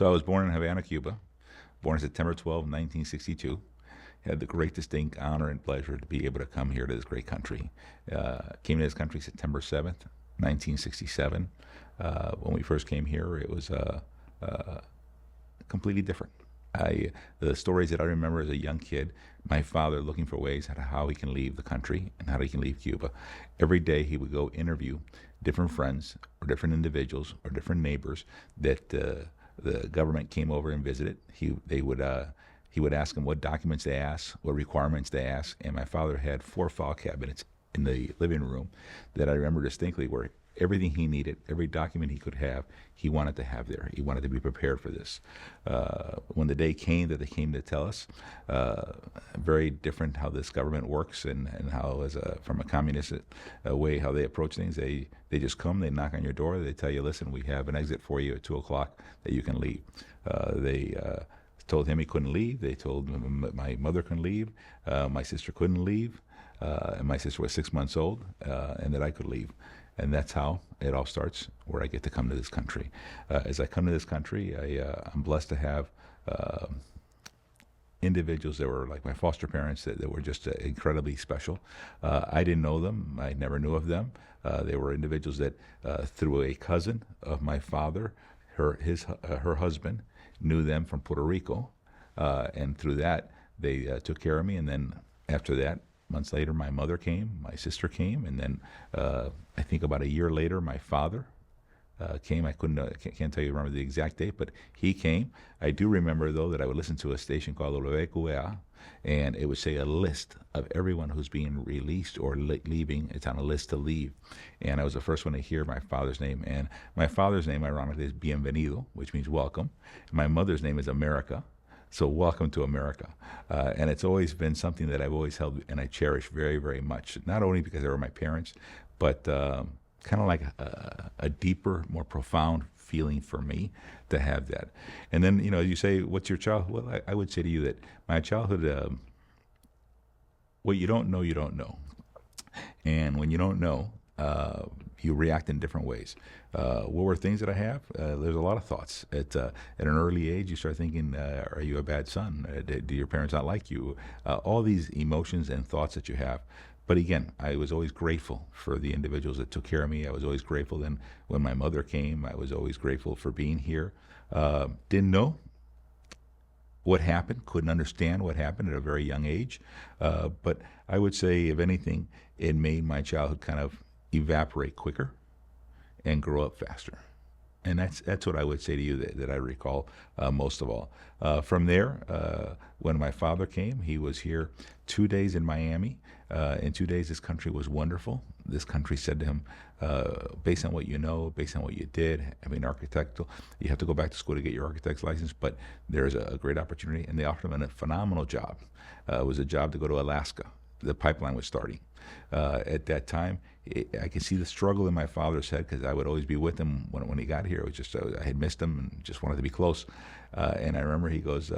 So I was born in Havana, Cuba, born September 12, 1962. Had the great distinct honor and pleasure to be able to come here to this great country. Came to this country September 7th, 1967. When we first came here, it was completely different. The stories that I remember as a young kid, my father looking for ways how he can leave the country and how he can leave Cuba. Every day he would go interview different friends or different individuals or different neighbors that the government came over and visited. He would ask them what documents they asked, what requirements they asked, and my father had 4 file cabinets in the living room that I remember distinctly where everything he needed, every document he could have, he wanted to have there. He wanted to be prepared for this. When the day came that they came to tell us, very different how this government works and how, from a communist way, how they approach things. They just come, they knock on your door, they tell you, listen, we have an exit for you at 2 o'clock that you can leave. They told him he couldn't leave. They told my mother couldn't leave. My sister couldn't leave. And my sister was 6 months old, and that I could leave. And that's how it all starts, where I get to come to this country. As I come to this country, I'm blessed to have individuals that were like my foster parents that were just incredibly special. I didn't know them. I never knew of them. They were individuals that, through a cousin of my father, her husband, knew them from Puerto Rico. And through that, they took care of me. And then after that, months later, my mother came, my sister came, and then I think about a year later, my father came. I can't tell you, remember the exact date, but he came. I do remember, though, that I would listen to a station called WQA, and it would say a list of everyone who's being released or leaving. It's on a list to leave. And I was the first one to hear my father's name. And my father's name, ironically, is Bienvenido, which means welcome. My mother's name is America. So welcome to America. And it's always been something that I've always held and I cherish very, very much, not only because they were my parents, but kind of like a deeper, more profound feeling for me to have that. And then, you say, what's your childhood? Well, I would say to you that my childhood, what you don't know, you don't know. And when you don't know, you react in different ways. What were things that I have? There's a lot of thoughts. At an early age, you start thinking, are you a bad son? Do your parents not like you? All these emotions and thoughts that you have. But again, I was always grateful for the individuals that took care of me. I was always grateful then when my mother came. I was always grateful for being here. Didn't know what happened, couldn't understand what happened at a very young age. But I would say, if anything, it made my childhood kind of evaporate quicker and grow up faster. And that's what I would say to you that I recall most of all. From there, when my father came, he was here 2 days in Miami. In 2 days, this country was wonderful. This country said to him, based on what you know, based on what you did, architectural, you have to go back to school to get your architect's license, but there's a great opportunity. And they offered him a phenomenal job. It was a job to go to Alaska. The pipeline was starting. At that time, I could see the struggle in my father's head because I would always be with him when he got here. It was just I had missed him and just wanted to be close. And I remember he goes,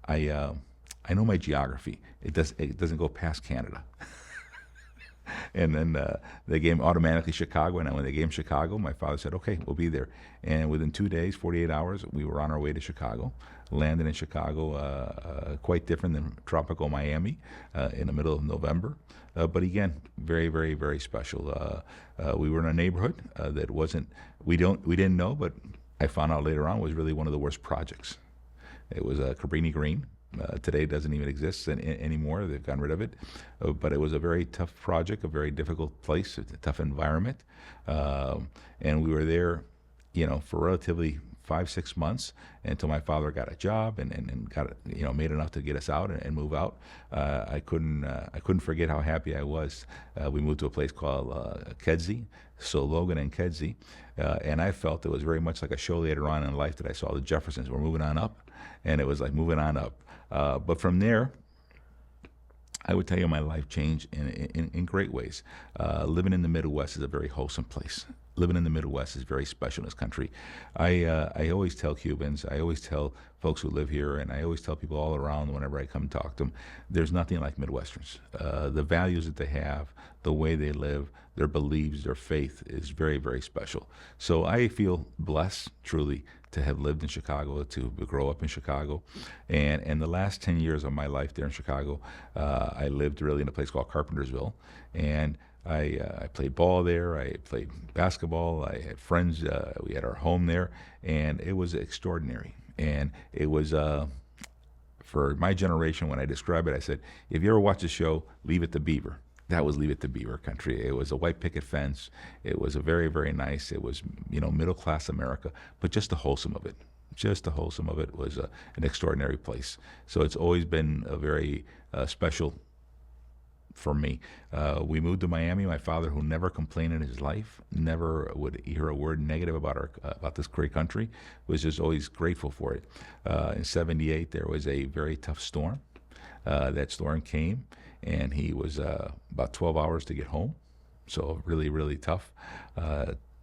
I know my geography. It doesn't go past Canada. And then they gave him automatically Chicago. And when they gave him Chicago, my father said, okay, we'll be there. And within 2 days, 48 hours, we were on our way to Chicago. Landed in Chicago, quite different than tropical Miami in the middle of November. But again, very, very, very special. We were in a neighborhood that we didn't know, but I found out later on was really one of the worst projects. It was Cabrini Green. Today it doesn't even exist anymore. They've gotten rid of it. But it was a very tough project, a very difficult place, a tough environment. And we were there, for relatively 5-6 months until my father got a job and got made enough to get us out and move out. I couldn't forget how happy I was. We moved to a place called Kedzie, so Logan and Kedzie, and I felt it was very much like a show later on in life that I saw the Jeffersons were moving on up, and it was like moving on up. But from there, I would tell you my life changed in great ways. Living in the Midwest is a very wholesome place. living in the Midwest is very special in this country. I always tell Cubans, I always tell folks who live here, and I always tell people all around whenever I come talk to them, there's nothing like Midwesterners. The values that they have, the way they live, their beliefs, their faith is very, very special. So I feel blessed, truly, to have lived in Chicago, to grow up in Chicago. And the last 10 years of my life there in Chicago, I lived really in a place called Carpentersville. And I played ball there. I played basketball. I had friends. We had our home there, and it was extraordinary. And it was for my generation. When I describe it, I said, if you ever watch the show Leave It to Beaver, that was Leave It to Beaver country. It was a white picket fence. It was a very, very nice. It was middle class America, but just the wholesome of it. Just the wholesome of it was an extraordinary place. So it's always been a very special for me. We moved to Miami. My father, who never complained in his life, never would hear a word negative about this great country, was just always grateful for it. In '78, there was a very tough storm. That storm came, and he was about 12 hours to get home. So really, really tough.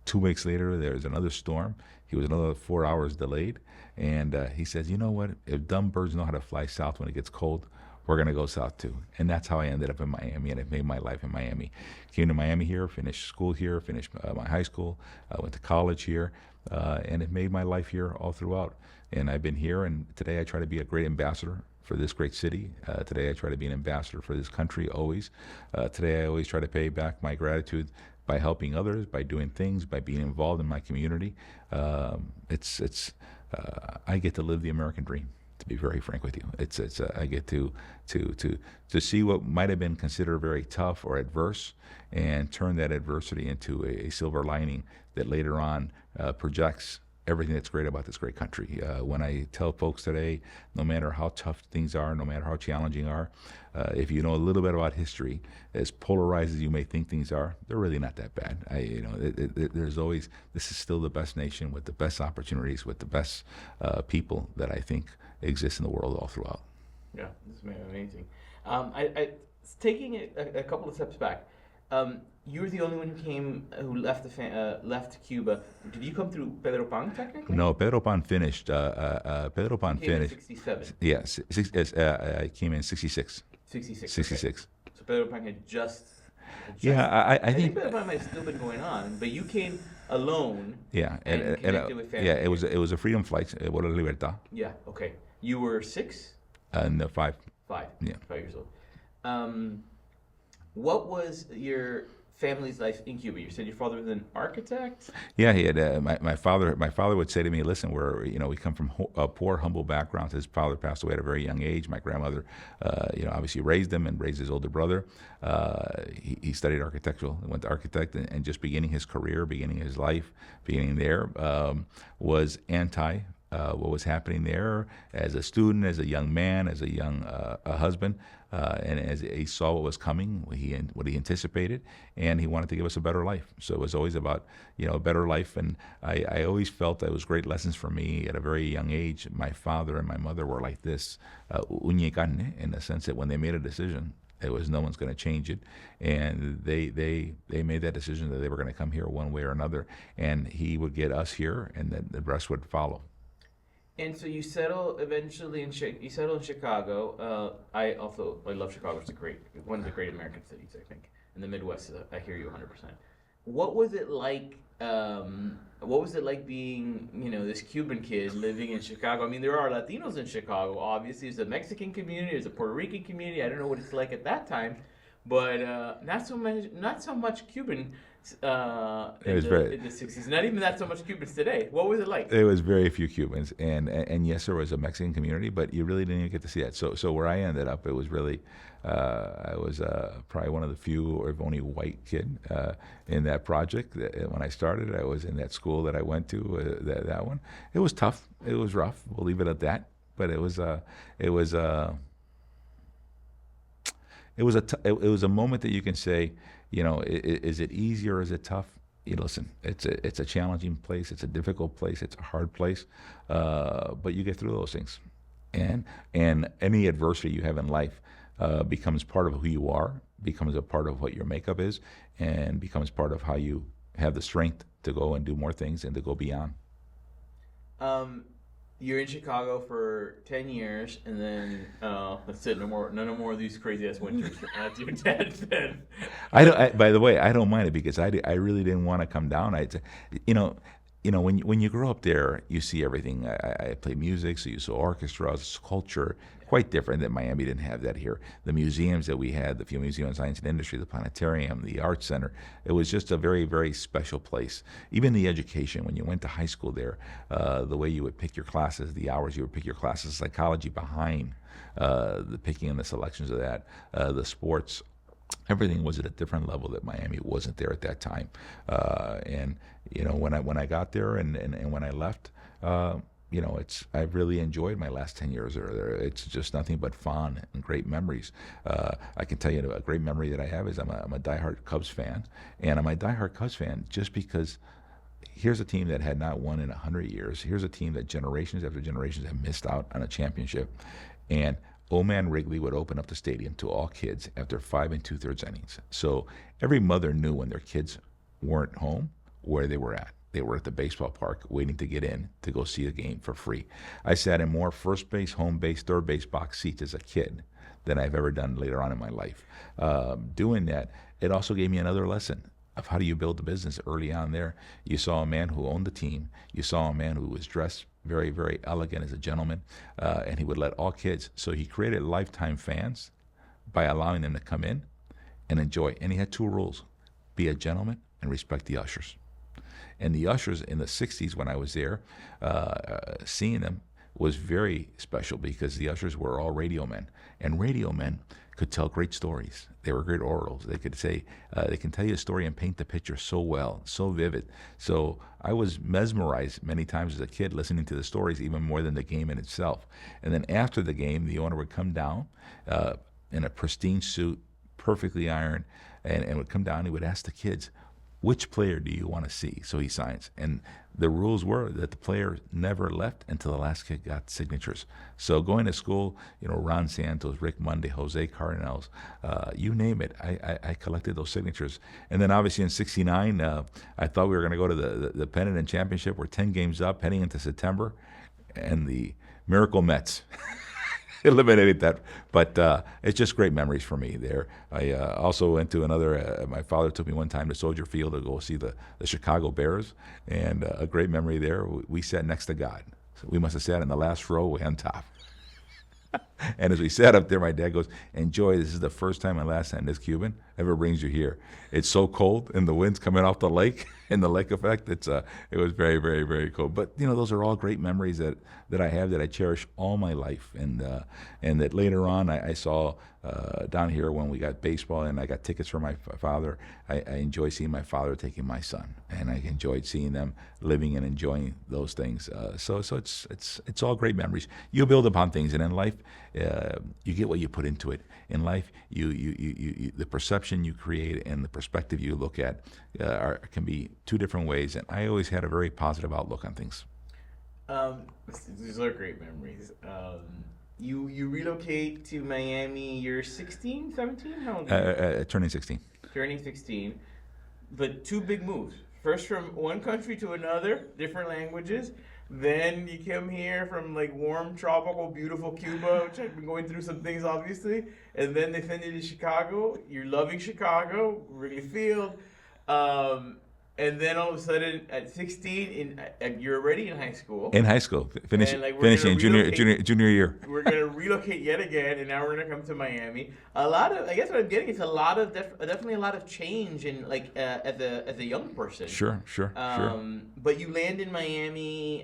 2 weeks later, there was another storm. He was another 4 hours delayed. And he says, you know what? If dumb birds know how to fly south when it gets cold, we're going to go south too. And that's how I ended up in Miami, and it made my life in Miami. Came to Miami here, finished school here, finished my high school, went to college here, and it made my life here all throughout. And I've been here, and today I try to be a great ambassador for this great city. Today I try to be an ambassador for this country always. Today I always try to pay back my gratitude by helping others, by doing things, by being involved in my community. I get to live the American dream, to be very frank with you. I get to see what might have been considered very tough or adverse, and turn that adversity into a silver lining that later on projects everything that's great about this great country. When I tell folks today, no matter how tough things are, no matter how challenging are, if you know a little bit about history, as polarized as you may think things are, they're really not that bad. There's always, this is still the best nation with the best opportunities, with the best people that I think exist in the world all throughout. Yeah, this is amazing. Taking it a couple of steps back, you were the only one who left Cuba. Did you come through Pedro Pan technically? No, Pedro Pan finished. Pedro Pan finished. In '67. Yes, I came in '66. 66. Okay. So Pedro Pan had just. Yeah, I think Pedro Pan might have still been going on, but you came alone. Yeah, and connected with family. Yeah, it was a freedom flight, Vuelo de Libertad. Yeah. Okay. You were 6. And 5. 5. Yeah. 5 years old. What was your family's life in Cuba? You said your father was an architect. Yeah, he had. My father would say to me, "Listen, we come from a poor, humble background. His father passed away at a very young age. My grandmother, obviously raised him and raised his older brother. He studied architectural, went to architect, and just beginning his career, beginning his life, beginning there, was anti what was happening there as a student, as a young man, as a young husband, and as he saw what was coming, what he anticipated, and he wanted to give us a better life. So it was always about a better life, and I always felt that it was great lessons for me at a very young age. My father and my mother were like this, uña y carne, in the sense that when they made a decision, it was no one's going to change it, and they made that decision that they were going to come here one way or another, and he would get us here, and then the rest would follow. And so you settle eventually in Chicago. I love Chicago. It's one of the great American cities, I think. In the Midwest, I hear you 100%. What was it like? What was it like being, this Cuban kid living in Chicago? I mean, there are Latinos in Chicago. Obviously, there's a Mexican community, there's a Puerto Rican community. I don't know what it's like at that time, but not so much Cuban. In the 60s, not even that so much Cubans today. What was it like? There was very few Cubans, and yes, there was a Mexican community, but you really didn't even get to see that. So where I ended up, it was really, I was probably one of the few, or if only, white kid in that project. When I started, I was in that school that I went to. That one, it was tough. It was rough. We'll leave it at that. But it was a moment that you can say, is it easy or is it tough? Listen, it's a challenging place. It's a difficult place. It's a hard place. But you get through those things, and any adversity you have in life becomes part of who you are, becomes a part of what your makeup is, and becomes part of how you have the strength to go and do more things and to go beyond. Um, you're in Chicago for 10 years, and then that's it. No more of these crazy ass winters. That's your dad said. By the way, I don't mind it because I really didn't want to come down. You know, when you grow up there, you see everything. I play music, so you saw orchestras, culture, quite different. That Miami didn't have that here. The museums that we had, the Field Museum of Science and Industry, the Planetarium, the Art Center, it was just a very, very special place. Even the education, when you went to high school there, the way you would pick your classes, the hours you would pick your classes, psychology behind the picking and the selections of that, the sports, everything was at a different level that Miami wasn't there at that time. And when I got there and when I left, I really enjoyed my last 10 years there. It's just nothing but fun and great memories. I can tell you a great memory that I have is I'm a diehard Cubs fan, and I'm a diehard Cubs fan just because here's a team that had not won in 100 years. Here's a team that generations after generations have missed out on a championship, and Old Man Wrigley would open up the stadium to all kids after 5 2/3 innings. So every mother knew when their kids weren't home where they were at. They were at the baseball park waiting to get in to go see a game for free. I sat in more first base, home base, third base box seats as a kid than I've ever done later on in my life. Doing that, it also gave me another lesson of how do you build a business early on there. You saw a man who owned the team. You saw a man who was dressed very, very elegant as a gentleman, and he would let all kids. So he created lifetime fans by allowing them to come in and enjoy. And he had 2 rules: be a gentleman and respect the ushers. And the ushers in the 60s when I was there, seeing them was very special because the ushers were all radio men. And radio men could tell great stories. They were great orals. They could say, they can tell you a story and paint the picture so well, so vivid. So I was mesmerized many times as a kid listening to the stories, even more than the game in itself. And then after the game, the owner would come down in a pristine suit, perfectly ironed, and would come down. He would ask the kids, which player do you want to see? So he signs. And the rules were that the player never left until the last kid got signatures. So going to school, Ron Santos, Rick Monday, Jose Cardinals, you name it, I collected those signatures. And then obviously in '69, I thought we were going to go to the pennant and championship. We're 10 games up heading into September, and the Miracle Mets eliminated that. But it's just great memories for me there. I also went to another, my father took me one time to Soldier Field to go see the Chicago Bears, and a great memory there. We sat next to God. So we must have sat in the last row way on top. And as we sat up there, my dad goes, enjoy, this is the first time and last time this Cuban ever brings you here. It's so cold, and the wind's coming off the lake, and the lake effect, it was very, very, very cold. But, those are all great memories that I have that I cherish all my life. And that later on I saw down here when we got baseball and I got tickets for my father, I enjoy seeing my father taking my son, and I enjoyed seeing them living and enjoying those things. So it's all great memories. You build upon things, and in life, you get what you put into it. In life, you the perception you create and the perspective you look at can be 2 different ways. And I always had a very positive outlook on things. These are great memories. You relocate to Miami. You're 16, 17? How old are you? Turning 16. Turning 16. But 2 big moves. First from one country to another, different languages. Then you come here from warm, tropical, beautiful Cuba, which I've been going through some things obviously. And then they send you to Chicago. You're loving Chicago, Wrigley Field. And then all of a sudden, at 16, you're already in high school. In high school, finishing junior year. We're gonna relocate yet again, and now we're gonna come to Miami. I guess what I'm getting is definitely a lot of change in as a young person. Sure. But you land in Miami.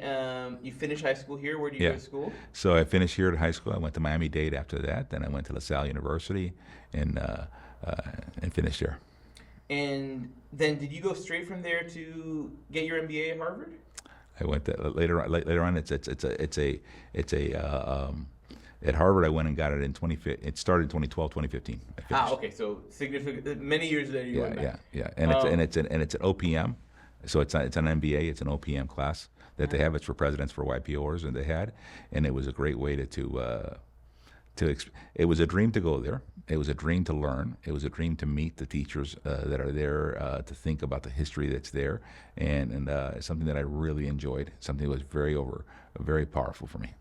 You finish high school here. Where do you go to school? So I finished here at high school. I went to Miami-Dade after that. Then I went to LaSalle University, and finished there. And then, did you go straight from there to get your MBA at Harvard? I went later on. At Harvard, I went and got it in 2015. It started in 2012, 2015. Okay. So significant, many years later you went back. Yeah. And it's an OPM, so it's an MBA. It's an OPM class that they have. It's for presidents, for YPOers, and they had, and it was a great way to it was a dream to go there. It was a dream to learn. It was a dream to meet the teachers that are there, to think about the history that's there, and something that I really enjoyed. Something that was very powerful for me.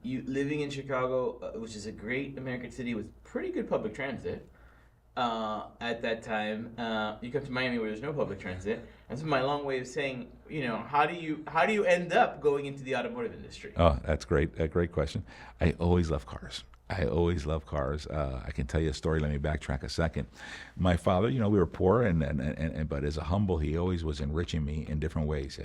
You living in Chicago, which is a great American city with pretty good public transit. At that time, you come to Miami where there's no public transit. That's my long way of saying, how do you end up going into the automotive industry? Oh, that's great. A great question. I always love cars. I always love cars. I can tell you a story. Let me backtrack a second. My father, we were poor, but as a humble, he always was enriching me in different ways.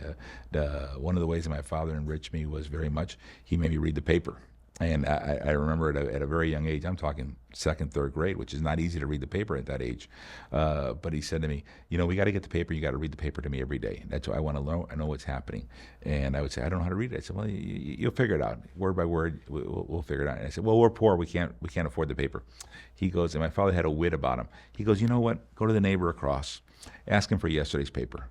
One of the ways that my father enriched me was very much, he made me read the paper. And I remember at a very young age, I'm talking second, third grade, which is not easy to read the paper at that age. But he said to me, we got to get the paper. You got to read the paper to me every day. That's what I want to learn. I know what's happening. And I would say, I don't know how to read it. I said, well, you'll figure it out. Word by word, we'll figure it out. And I said, well, we're poor. We can't afford the paper. He goes, and my father had a wit about him. He goes, you know what? Go to the neighbor across. Ask him for yesterday's paper.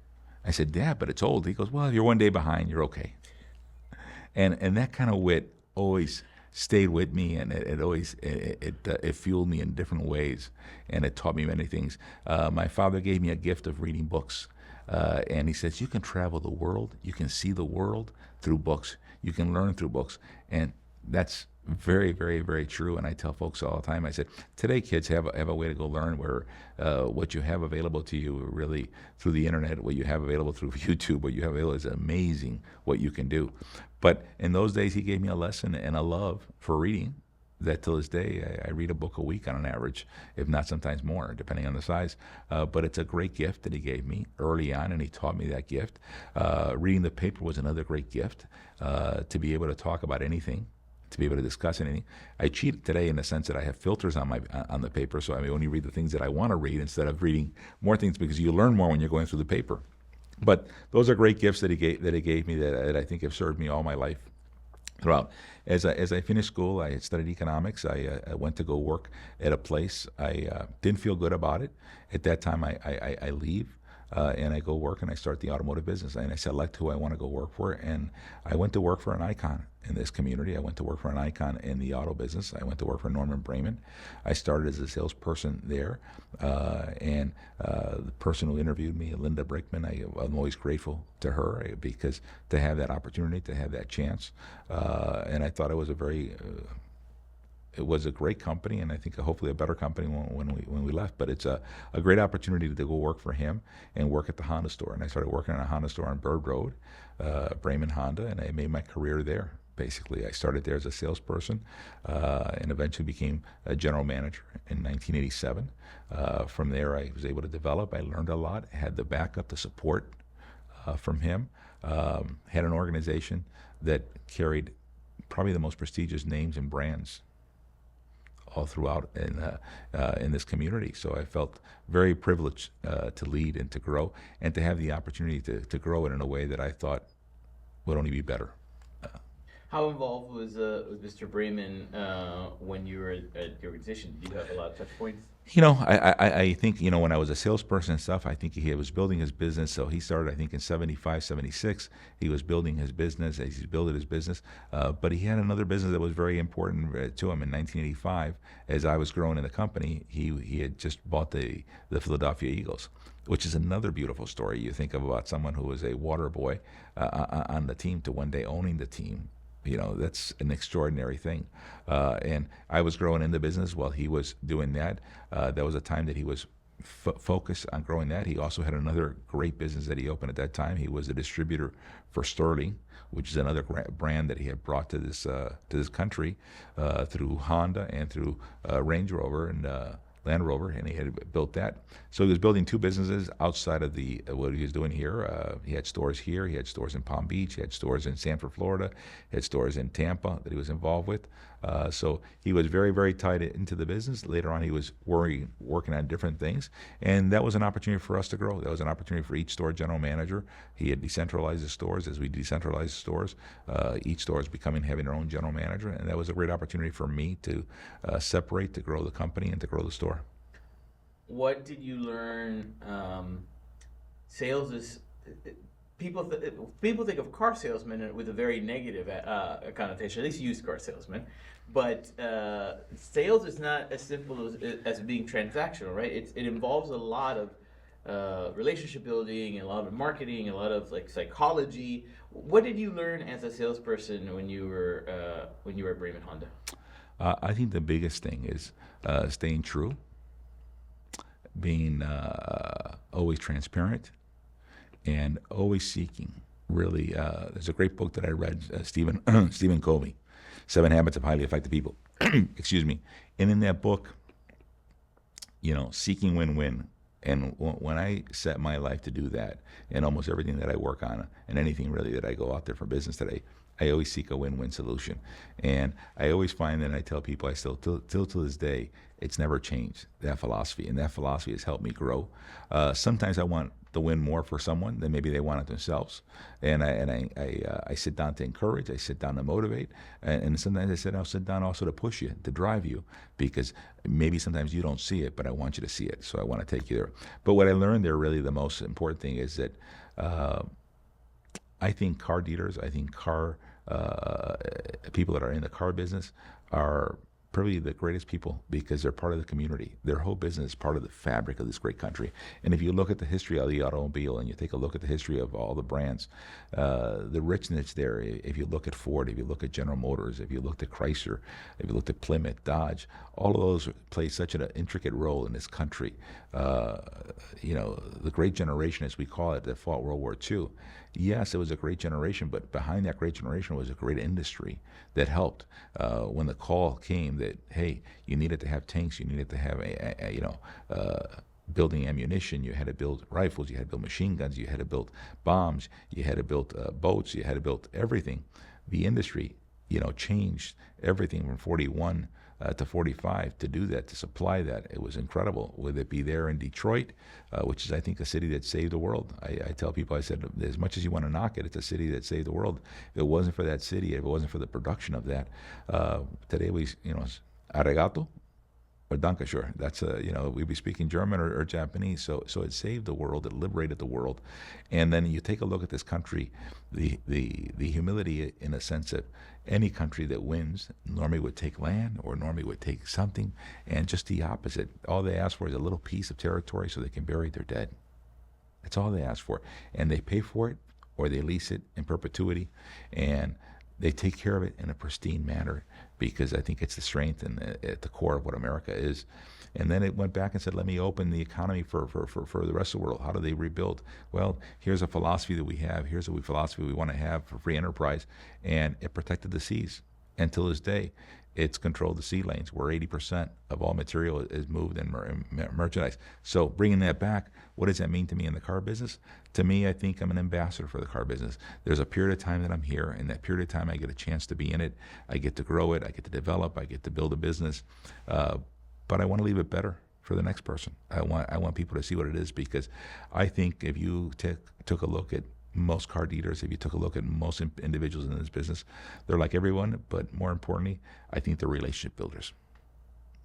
I said, Dad, but it's old. He goes, well, if you're one day behind, you're okay. And that kind of wit always stayed with me, and it fueled me in different ways, and it taught me many things. My father gave me a gift of reading books, and he says, you can travel the world, you can see the world through books, you can learn through books, and that's very, very, very true. And I tell folks all the time, I said, today kids have a way to go learn where what you have available to you really through the internet, what you have available through YouTube, what you have available is amazing what you can do. But in those days, he gave me a lesson and a love for reading that till this day, I read a book a week on an average, if not sometimes more, depending on the size. But it's a great gift that he gave me early on, and he taught me that gift. Reading the paper was another great gift, to be able to talk about anything, to be able to discuss anything. I cheat today in the sense that I have filters on the paper, so I may only read the things that I want to read instead of reading more things, because you learn more when you're going through the paper. But those are great gifts that he gave me that I think have served me all my life throughout. As I finished school, I had studied economics. I went to go work at a place. I didn't feel good about it. At that time, I leave. And I go work and I start the automotive business, and I select who I want to go work for. And I went to work for an icon in this community. I went to work for an icon in the auto business. I went to work for Norman Braman. I started as a salesperson there. And the person who interviewed me, Linda Brickman, I'm always grateful to her because to have that opportunity, to have that chance. And I thought it was it was a great company, and I think hopefully a better company when we left. But it's a great opportunity to go work for him and work at the Honda store. And I started working at a Honda store on Bird Road, Braman Honda, and I made my career there. Basically, I started there as a salesperson, and eventually became a general manager in 1987. From there, I was able to develop. I learned a lot. Had the backup, the support from him. Had an organization that carried probably the most prestigious names and brands all throughout in this community. So I felt very privileged to lead and to grow, and to have the opportunity to grow it in a way that I thought would only be better. How involved was Mr. Brayman when you were at the organization? Did you have a lot of touch points? I think, when I was a salesperson and stuff, I think he was building his business. So he started, I think, in 75, 76. He was building his business as he's building his business. But he had another business that was very important to him in 1985. As I was growing in the company, he had just bought the Philadelphia Eagles, which is another beautiful story. You think about someone who was a water boy on the team to one day owning the team. That's an extraordinary thing. And I was growing in the business while he was doing that. There was a time that he was focused on growing that. He also had another great business that he opened at that time. He was a distributor for Sterling, which is another brand that he had brought to this country through Honda and through Range Rover and Land Rover, and he had built that. So he was building two businesses outside of what he was doing here. He had stores here, he had stores in Palm Beach, he had stores in Sanford, Florida, he had stores in Tampa that he was involved with. So he was very, very tied into the business. Later on, he was working on different things, and that was an opportunity for us to grow. That was an opportunity for each store general manager. He had decentralized the stores. As we decentralized the stores, each store is having their own general manager, and that was a great opportunity for me to separate, to grow the company, and to grow the store. What did you learn? Sales is people think of car salesmen with a very negative connotation, at least used car salesmen. But sales is not as simple as being transactional, right? It involves a lot of relationship building and a lot of marketing, a lot of like psychology. What did you learn as a salesperson when you were at Bremen Honda? I think the biggest thing is staying true, being always transparent, and always seeking. Really, there's a great book that I read, Stephen Covey, Seven Habits of Highly Effective People. Excuse me. And in that book, seeking win-win. And when I set my life to do that, and almost everything that I work on, and anything really that I go out there for business today, I always seek a win-win solution. And I always find that I tell people, I still, till to this day, it's never changed, that philosophy. And that philosophy has helped me grow. Sometimes I want to win more for someone than maybe they want it themselves. And I sit down to encourage, I sit down to motivate, and sometimes I'll sit down also to push you, to drive you, because maybe sometimes you don't see it, but I want you to see it, so I want to take you there. But what I learned there, really the most important thing is that I think car dealers, I think car people that are in the car business are probably the greatest people because they're part of the community. Their whole business is part of the fabric of this great country. And if you look at the history of the automobile and you take a look at the history of all the brands, the richness there, if you look at Ford, if you look at General Motors, if you look at Chrysler, if you look at Plymouth, Dodge, all of those play such an intricate role in this country. The great generation, as we call it, that fought World War II, yes, it was a great generation, but behind that great generation was a great industry that helped. When the call came that, hey, you needed to have tanks, you needed to have building ammunition, you had to build rifles, you had to build machine guns, you had to build bombs, you had to build boats, you had to build everything. The industry, changed everything from 41 to 45 to do that, to supply that. It was incredible. Whether it be there in Detroit, which is, I think, a city that saved the world. I tell people, I said, as much as you want to knock it, it's a city that saved the world. If it wasn't for that city, if it wasn't for the production of that, today arigato or Dankeschön. That's we'd be speaking German or Japanese. So it saved the world. It liberated the world. And then you take a look at this country, the humility in a sense that any country that wins normally would take land or normally would take something, and just the opposite. All they ask for is a little piece of territory so they can bury their dead. That's all they ask for. And they pay for it or they lease it in perpetuity, and they take care of it in a pristine manner, because I think it's the strength and at the core of what America is. And then it went back and said, let me open the economy for the rest of the world. How do they rebuild? Well, here's a philosophy that we have. Here's a philosophy we want to have for free enterprise. And it protected the seas. Until this day, it's controlled the sea lanes, where 80% of all material is moved and merchandise. So bringing that back, what does that mean to me in the car business? To me, I think I'm an ambassador for the car business. There's a period of time that I'm here, and that period of time I get a chance to be in it. I get to grow it. I get to develop. I get to build a business. But I want to leave it better for the next person. I want people to see what it is, because I think if you took a look at most car dealers, if you took a look at most individuals in this business, they're like everyone, but more importantly, I think they're relationship builders.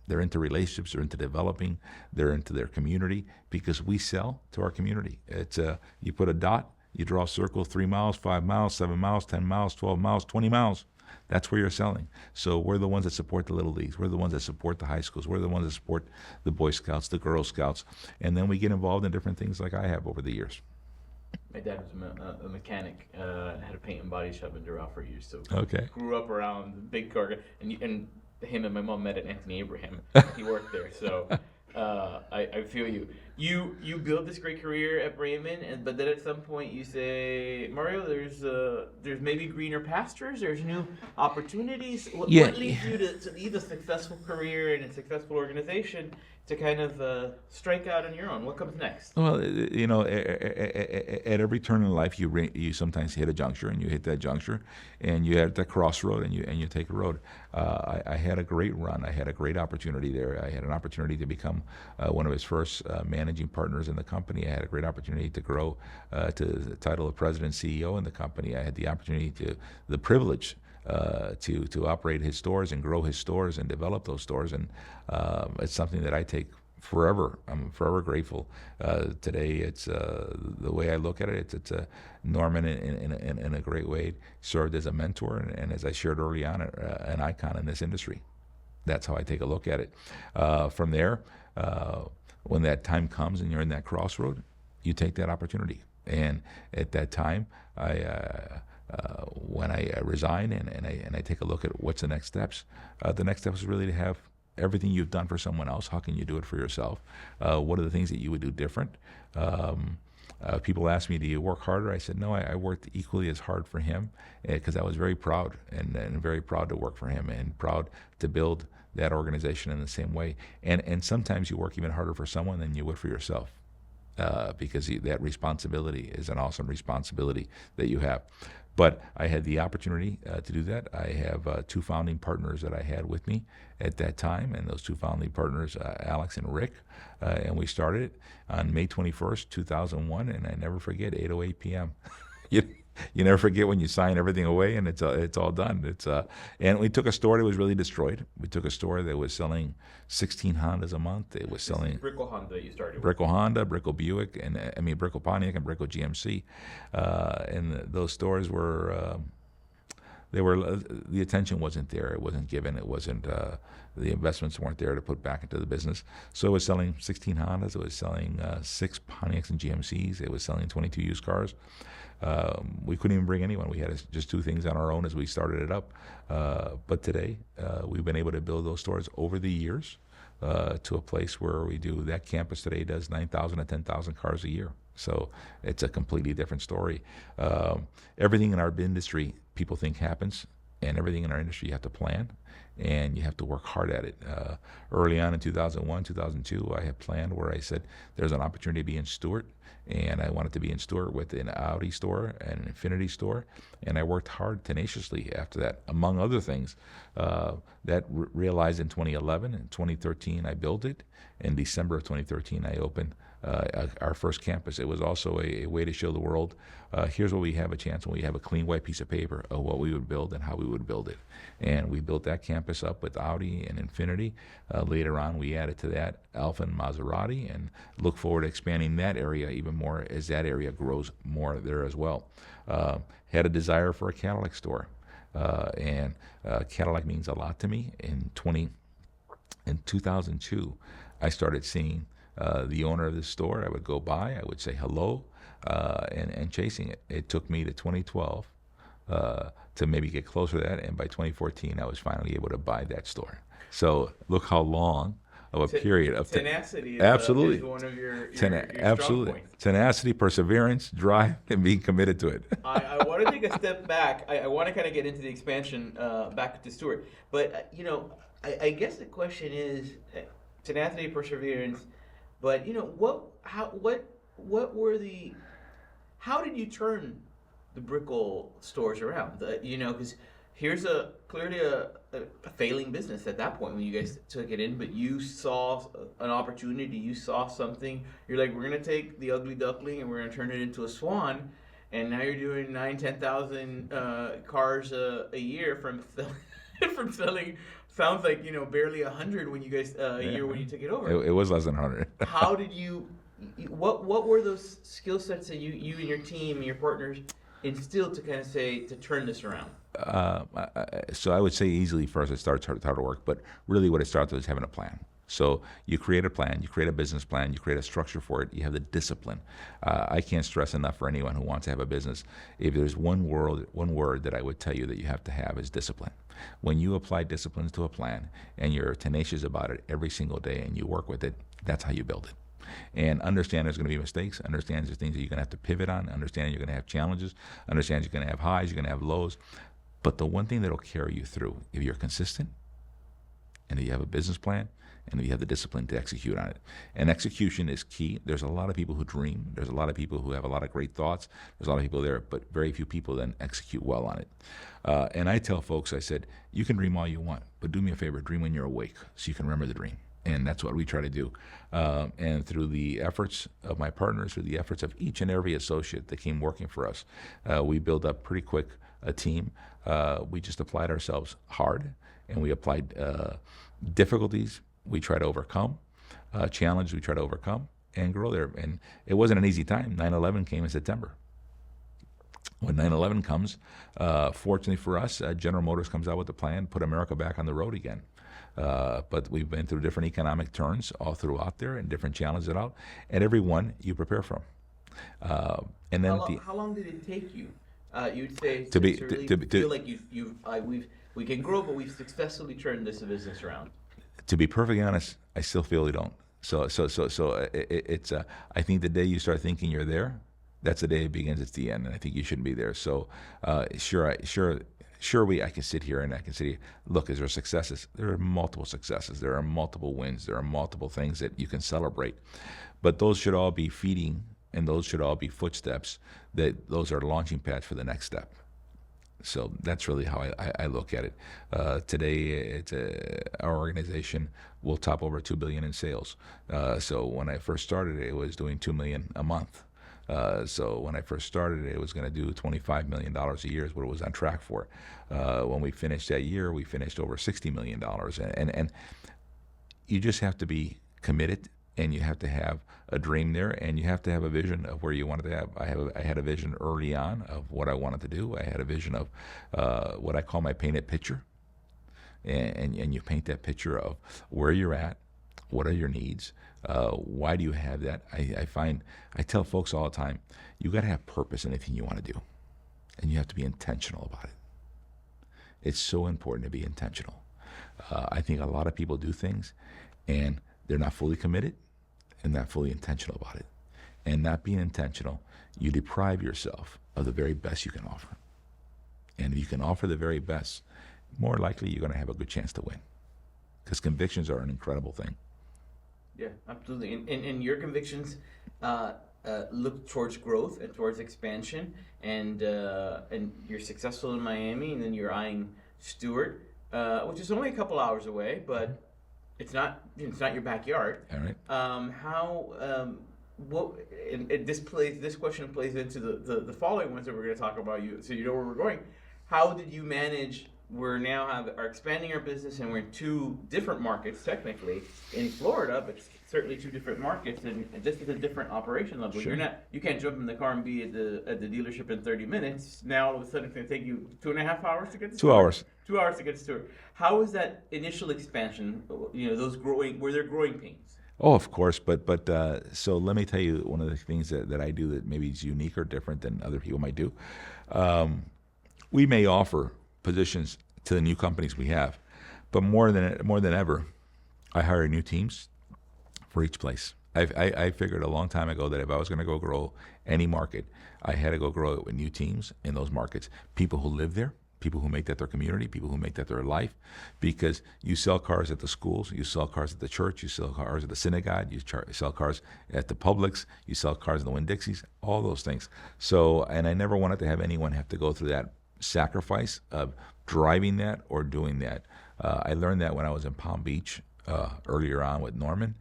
They're into relationships, they're into developing, they're into their community, because we sell to our community. It's you put a dot, you draw a circle, 3 miles, 5 miles, 7 miles, 10 miles, 12 miles, 20 miles. That's where you're selling. So we're the ones that support the Little Leagues. We're the ones that support the high schools. We're the ones that support the Boy Scouts, the Girl Scouts. And then we get involved in different things like I have over the years. My dad was a mechanic, had a paint and body shop in Doral for years, so Okay. grew up around the big car. And him and my mom met at Anthony Abraham. He worked there, so I feel you. You build this great career at Bremen, but then at some point you say, Mario, there's maybe greener pastures, there's new opportunities. What leads you to leave a successful career in a successful organization to kind of strike out on your own? What comes next? Well, at every turn in life, you sometimes hit a juncture, and you hit that juncture, and you hit that crossroad, and you take a road. I had a great run. I had a great opportunity there. I had an opportunity to become one of his first managing partners in the company. I had a great opportunity to grow to the title of president and CEO in the company. I had the privilege to operate his stores and grow his stores and develop those stores, and it's something that I take forever. I'm forever grateful. Today, it's the way I look at it. It's Norman in a great way served as a mentor, and as I shared early on, an icon in this industry. That's how I take a look at it. From there, when that time comes and you're in that crossroad, you take that opportunity. And at that time, when I resign and I take a look at what's the next steps, the next step is really to have everything you've done for someone else. How can you do it for yourself? What are the things that you would do different? People ask me, do you work harder? I said, no, I worked equally as hard for him because I was very proud and very proud to work for him and proud to build that organization in the same way. And sometimes you work even harder for someone than you would for yourself. Because that responsibility is an awesome responsibility that you have. But I had the opportunity to do that. I have two founding partners that I had with me at that time, and those two founding partners, Alex and Rick, and we started it on May 21st, 2001, and I never forget, 8:08 p.m. You never forget when you sign everything away and it's all done. And we took a store that was really destroyed. We took a store that was selling 16 Hondas a month. It was selling Brickell Honda that you started with. Brickell Honda, Brickell Buick, and Brickell Pontiac and Brickell GMC. And those stores were the attention wasn't there. It wasn't given. It wasn't the investments weren't there to put back into the business. So it was selling 16 Hondas. It was selling 6 Pontiacs and GMCs. It was selling 22 used cars. We couldn't even bring anyone. We had just 2 things on our own as we started it up. But today, we've been able to build those stores over the years to a place where that campus today does 9,000 to 10,000 cars a year. So it's a completely different story. Everything in our industry people think happens, and everything in our industry you have to plan, and you have to work hard at it. Early on in 2001, 2002, I had planned where I said there's an opportunity to be in Stewart, and I wanted to be in Stewart with an Audi store and an Infiniti store, and I worked hard, tenaciously after that, among other things. That realized in 2011. In 2013, I built it. In December of 2013, I opened our first campus. It was also a way to show the world, here's what we have a chance when we have a clean white piece of paper of what we would build and how we would build it. And we built that campus up with Audi and Infiniti. Later on, we added to that Alfa and Maserati, and look forward to expanding that area even more as that area grows more there as well. Had a desire for a Cadillac store, and Cadillac means a lot to me. In 2002, I started seeing the owner of this store. I would go by, I would say hello, and chasing it. It took me to 2012 to maybe get closer to that, and by 2014, I was finally able to buy that store. So look how long of a period of tenacity is, absolutely is one of your absolutely strong points. Tenacity, perseverance, drive, and being committed to it. I want to take a step back. I want to kind of get into the expansion back to Stewart, but I guess the question is tenacity, perseverance. But how did you turn the Brickell stores around? Because here's clearly a failing business at that point when you guys took it in, but you saw an opportunity, you saw something. You're like, we're gonna take the ugly duckling and we're gonna turn it into a swan, and now you're doing 10,000 cars a year from selling. Sounds like barely 100 when you guys a year when you took it over. It was less than 100. How did you? What were those skill sets that you and your team and your partners instilled to kind of to turn this around? So I would say easily first it starts hard work, but really what it starts with is having a plan. So you create a plan, you create a business plan, you create a structure for it, you have the discipline. I can't stress enough for anyone who wants to have a business, if there's one word that I would tell you that you have to have is discipline. When you apply disciplines to a plan and you're tenacious about it every single day and you work with it, that's how you build it. And understand there's going to be mistakes, understand there's things that you're going to have to pivot on, understand you're going to have challenges, understand you're going to have highs, you're going to have lows. But the one thing that will carry you through, if you're consistent and if you have a business plan, and you have the discipline to execute on it. And execution is key. There's a lot of people who dream. There's a lot of people who have a lot of great thoughts. There's a lot of people there, but very few people then execute well on it. And I tell folks, I said, you can dream all you want, but do me a favor, dream when you're awake so you can remember the dream. And that's what we try to do. And through the efforts of my partners, through the efforts of each and every associate that came working for us, we built up pretty quick a team. We just applied ourselves hard, and we applied difficulties we try to overcome, challenges we try to overcome and grow there. And it wasn't an easy time. 9/11 came in September. When 9/11 comes, fortunately for us, General Motors comes out with a plan, put America back on the road again. But we've been through different economic turns all throughout there and different challenges out, and every one you prepare from. And then How long did it take you? You'd say To be- really to- to- feel like we can grow, but we've successfully turned this business around. to be perfectly honest, I still feel we don't. It's. I think the day you start thinking you're there, that's the day it begins. It's the end, and I think you shouldn't be there. So, I can sit here and I can say, look, is there successes? There are multiple successes. There are multiple wins. There are multiple things that you can celebrate, but those should all be feeding, and those should all be footsteps. That those are launching pads for the next step. So that's really how I look at it. Today, our organization will top over $2 billion in sales. So when I first started, it was doing $2 million a month. So when I first started, it was going to do $25 million a year is what it was on track for. When we finished that year, we finished over $60 million. And you just have to be committed, and you have to have a dream there, and you have to have a vision of where you wanted to have. I had a vision early on of what I wanted to do. I had a vision of what I call my painted picture, and you paint that picture of where you're at, what are your needs, why do you have that. I tell folks all the time, you got to have purpose in anything you want to do, and you have to be intentional about it. It's so important to be intentional. I think a lot of people do things, and they're not fully committed and not fully intentional about it. And not being intentional, you deprive yourself of the very best you can offer. And if you can offer the very best, more likely you're going to have a good chance to win. Because convictions are an incredible thing. Yeah, absolutely. And your convictions look towards growth and towards expansion, and you're successful in Miami, and then you're eyeing Stewart, which is only a couple hours away, but it's not your backyard. All right. This question plays into the following ones that we're going to talk about, you, so you know where we're going. How did you manage? We're now are expanding our business, and we're in two different markets technically in Florida, but certainly two different markets, and this is a different operation level. Sure. You can't jump in the car and be at the dealership in 30 minutes. Now all of a sudden it's going to take you 2.5 hours to get to 2 hours. 2 hours to get to Stewart. How was that initial expansion? Were there growing pains? Oh, of course, but so let me tell you one of the things that I do that maybe is unique or different than other people might do. We may offer positions to the new companies we have, but more than ever, I hire new teams for each place. I figured a long time ago that if I was going to go grow any market, I had to go grow it with new teams in those markets, people who live there, people who make that their community, people who make that their life, because you sell cars at the schools, you sell cars at the church, you sell cars at the synagogue, you sell cars at the Publix, you sell cars in the Winn-Dixies, all those things. So, and I never wanted to have anyone have to go through that sacrifice of driving that or doing that. I learned that when I was in Palm Beach earlier on with Norman.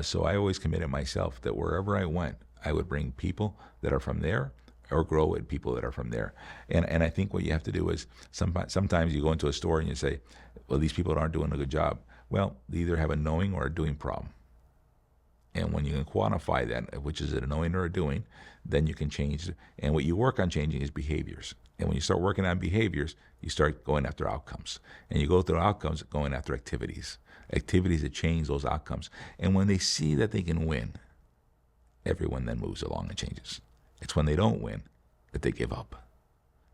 So I always committed myself that wherever I went, I would bring people that are from there or grow with people that are from there. And I think what you have to do is sometimes you go into a store and you say, well, these people aren't doing a good job. Well, they either have a knowing or a doing problem. And when you can quantify that, which is a knowing or a doing, then you can change. And what you work on changing is behaviors. And when you start working on behaviors, you start going after outcomes. And you go through outcomes going after activities that change those outcomes. And when they see that they can win, everyone then moves along and changes. It's when they don't win that they give up.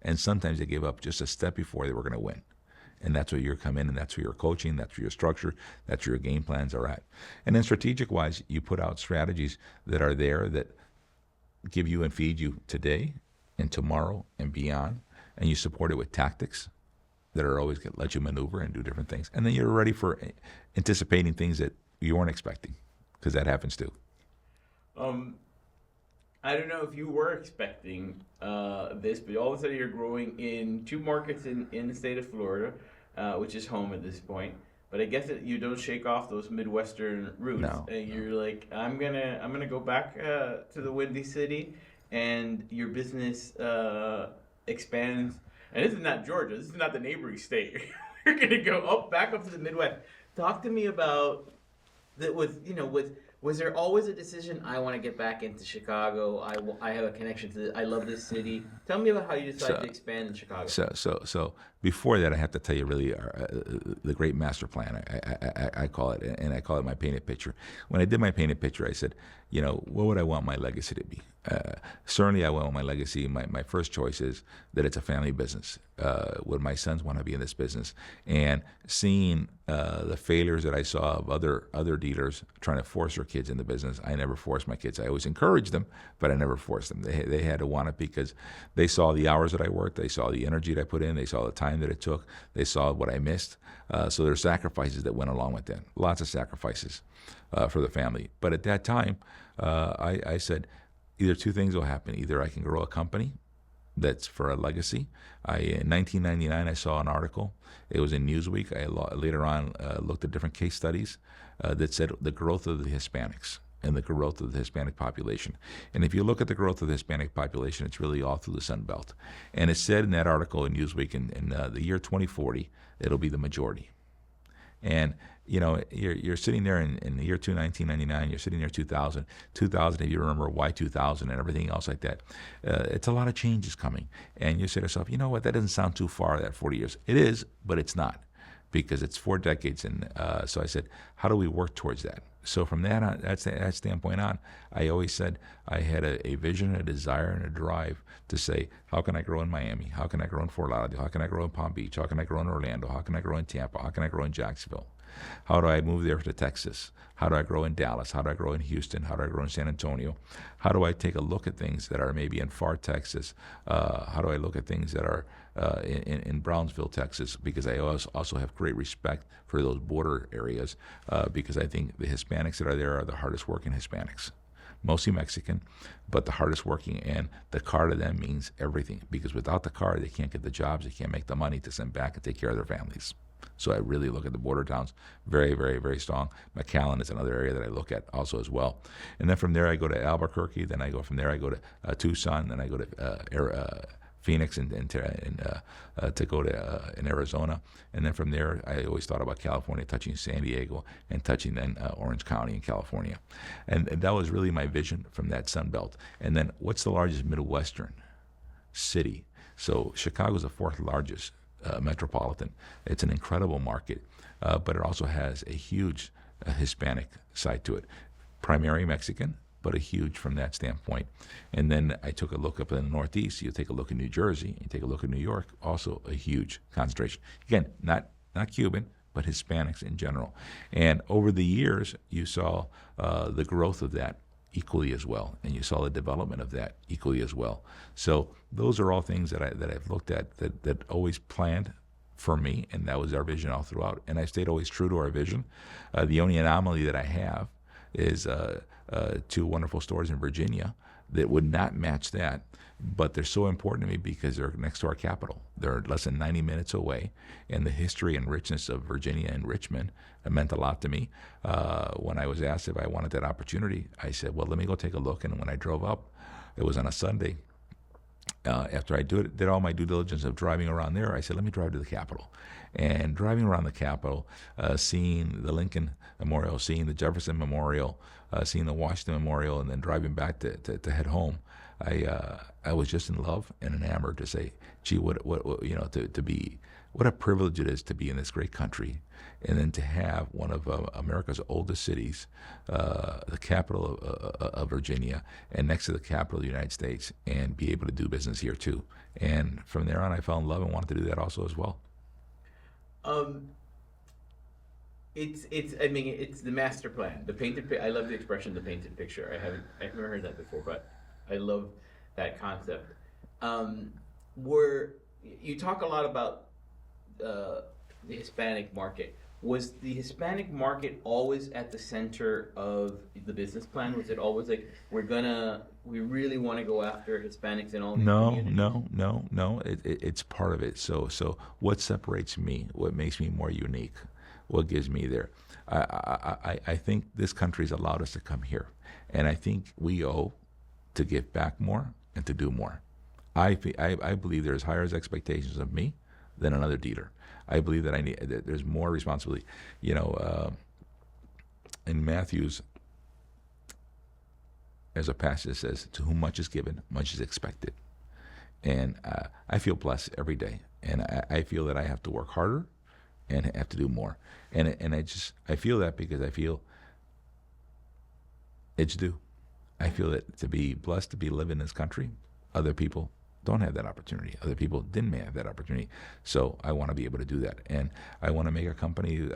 And sometimes they give up just a step before they were going to win. And that's where you come in, and that's where your coaching, that's where your structure, that's where your game plans are at. And then strategic-wise, you put out strategies that are there that give you and feed you today and tomorrow and beyond, and you support it with tactics that are always going to let you maneuver and do different things. And then you're ready for anticipating things that you weren't expecting, because that happens too. I don't know if you were expecting this, but all of a sudden you're growing in two markets in the state of Florida, which is home at this point. But I guess you don't shake off those Midwestern roots, No. and you're like, I'm gonna go back to the Windy City, and your business expands. And this is not Georgia. This is not the neighboring state. You're gonna go back up to the Midwest. Talk to me about that was there always a decision? I want to get back into Chicago. I have a connection to. I love this city. Tell me about how you decided So, to expand in Chicago. so before that, I have to tell you really the great master plan. I call it, and I call it my painted picture. When I did my painted picture, I said, what would I want my legacy to be? Certainly, I want my legacy. My first choice is that it's a family business. Would my sons want to be in this business? And seeing the failures that I saw of other dealers trying to force their kids in the business, I never forced my kids. I always encouraged them, but I never forced them. They had to want it because they saw the hours that I worked, they saw the energy that I put in, they saw the time that it took, they saw what I missed. So there are sacrifices that went along with that. Lots of sacrifices for the family. But at that time, I said, either two things will happen. Either I can grow a company that's for a legacy. In 1999, I saw an article. It was in Newsweek. I later on looked at different case studies that said the growth of the Hispanics and the growth of the Hispanic population. And if you look at the growth of the Hispanic population, it's really all through the Sun Belt. And it said in that article in Newsweek, in the year 2040, it'll be the majority. And you're sitting there in the year 1999, you're sitting there 2000, if you remember Y2000 and everything else like that. It's a lot of changes coming. And you say to yourself, you know what, that doesn't sound too far, that 40 years. It is, but it's not, because it's 4 decades. And so I said, how do we work towards that? So from that standpoint on, I always said I had a vision, a desire, and a drive to say, how can I grow in Miami? How can I grow in Fort Lauderdale? How can I grow in Palm Beach? How can I grow in Orlando? How can I grow in Tampa? How can I grow in Jacksonville? How do I move there to Texas? How do I grow in Dallas? How do I grow in Houston? How do I grow in San Antonio? How do I take a look at things that are maybe in far Texas? How do I look at things that are in Brownsville, Texas? Because I also have great respect for those border areas because I think the Hispanics that are there are the hardest working Hispanics. Mostly Mexican, but the hardest working, and the car to them means everything, because without the car, they can't get the jobs, they can't make the money to send back and take care of their families. So I really look at the border towns very, very, very strong. McAllen is another area that I look at also as well. And then from there, I go to Albuquerque. Then I go to Tucson. Then I go to Phoenix and to go to in Arizona. And then from there, I always thought about California, touching San Diego and touching then Orange County in California. And that was really my vision from that Sun Belt. And then what's the largest Midwestern city? So Chicago's the 4th largest metropolitan. It's an incredible market, but it also has a huge Hispanic side to it. Primary Mexican, but a huge from that standpoint. And then I took a look up in the Northeast. You take a look in New Jersey, you take a look at New York, also a huge concentration. Again, not Cuban, but Hispanics in general. And over the years, you saw the growth of that equally as well, and you saw the development of that equally as well. So those are all things that I've looked at that always planned for me, and that was our vision all throughout. And I stayed always true to our vision. The only anomaly that I have is 2 wonderful stores in Virginia that would not match that, but they're so important to me because they're next to our capital. They're less than 90 minutes away, and the history and richness of Virginia and Richmond meant a lot to me. When I was asked if I wanted that opportunity, I said, well, let me go take a look. And when I drove up, it was on a Sunday. After I did all my due diligence of driving around there, I said, let me drive to the Capitol. And driving around the Capitol, seeing the Lincoln Memorial, seeing the Jefferson Memorial, seeing the Washington Memorial, and then driving back to head home, I was just in love and enamored to say, gee, what to be, what a privilege it is to be in this great country, and then to have one of America's oldest cities, the capital of Virginia, and next to the capital of the United States, and be able to do business here too. And from there on, I fell in love and wanted to do that also as well. It's the master plan, the painted. I love the expression, the painted picture. I've never heard that before, but I love that concept. You talk a lot about the Hispanic market. Was the Hispanic market always at the center of the business plan? Was it always like we really want to go after Hispanics in all these communities? No. It's part of it. So what separates me? What makes me more unique? What gives me there? I think this country's allowed us to come here, and I think we owe to give back more and to do more. I believe there's higher expectations of me than another dealer. I believe that that there's more responsibility. in Matthew's, there's a passage that says, "To whom much is given, much is expected." And I feel blessed every day, and I feel that I have to work harder and have to do more. And I feel that because I feel it's due. I feel that to be blessed to be live in this country, other people don't have that opportunity. Other people didn't have that opportunity. So I want to be able to do that, and I want to make a company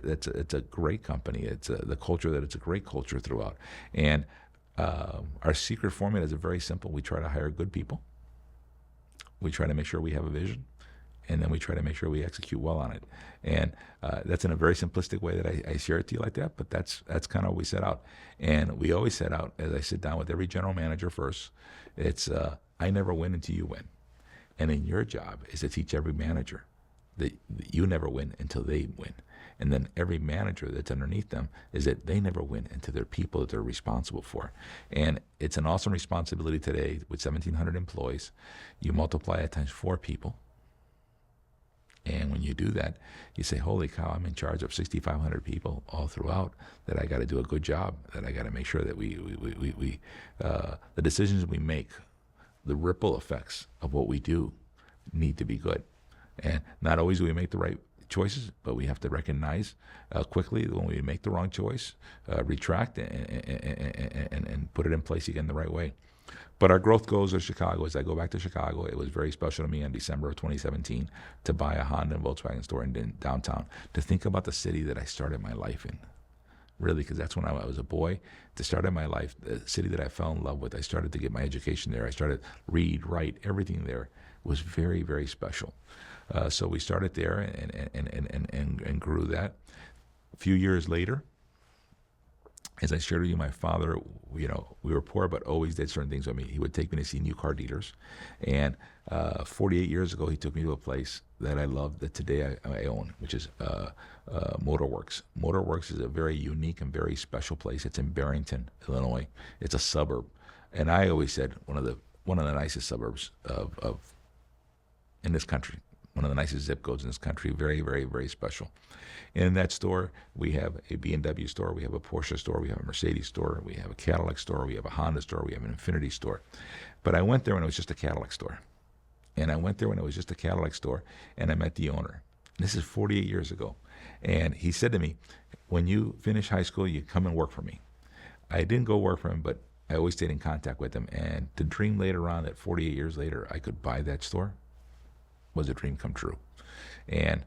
that's it's a great company. The culture that it's a great culture throughout. And our secret formula is very simple. We try to hire good people. We try to make sure we have a vision, and then we try to make sure we execute well on it. And that's in a very simplistic way that I share it to you like that, but that's kind of what we set out. And we always set out, as I sit down with every general manager first, it's I never win until you win. And then your job is to teach every manager that you never win until they win. And then every manager that's underneath them is that they never win until they're people that they're responsible for. And it's an awesome responsibility today with 1,700 employees. You multiply it times 4 people. And when you do that, you say, holy cow, I'm in charge of 6,500 people all throughout, that I got to do a good job, that I got to make sure that the decisions we make, the ripple effects of what we do need to be good. And not always do we make the right choices, but we have to recognize quickly when we make the wrong choice, retract and put it in place again the right way. But our growth goals of Chicago, as I go back to Chicago, it was very special to me in December of 2017 to buy a Honda and Volkswagen store in downtown, to think about the city that I started my life in. Really, because that's when I was a boy, to start in my life, the city that I fell in love with. I started to get my education there. I started read, write, everything there was very, very special. So we started there and grew that. A few years later, as I shared with you, my father, we were poor, but always did certain things with me. He would take me to see new car dealers. And 48 years ago, he took me to a place that I love, that today I own, which is Motorworks. Motorworks is a very unique and very special place. It's in Barrington, Illinois. It's a suburb. And I always said one of the nicest suburbs of in this country. One of the nicest zip codes in this country. Very, very, very special. In that store, we have a BMW store, we have a Porsche store, we have a Mercedes store, we have a Cadillac store, we have a Honda store, we have an Infiniti store. But I went there when it was just a Cadillac store. And I went there when it was just a Cadillac store, and I met the owner. This is 48 years ago. And he said to me, when you finish high school, you come and work for me. I didn't go work for him, but I always stayed in contact with him. And to dream later on that 48 years later I could buy that store was a dream come true. And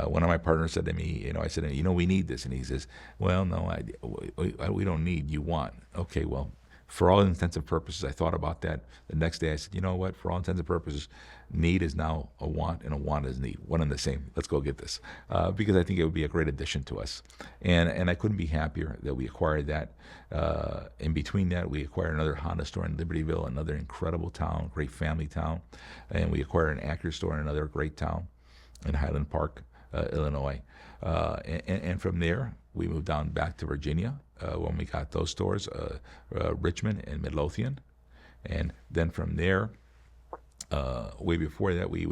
one of my partners said to me, I said, we need this. And he says, well, no, we don't need, you want. Okay, well, for all intents and purposes, I thought about that. The next day I said, you know what, for all intents and purposes, need is now a want and a want is need. One and the same. Let's go get this. Because I think it would be a great addition to us. And I couldn't be happier that we acquired that. In between that, we acquired another Honda store in Libertyville, another incredible town, great family town. And we acquired an Acura store in another great town in Highland Park, Illinois. And from there, we moved down back to Virginia when we got those stores, Richmond and Midlothian. And then from there, way before that, we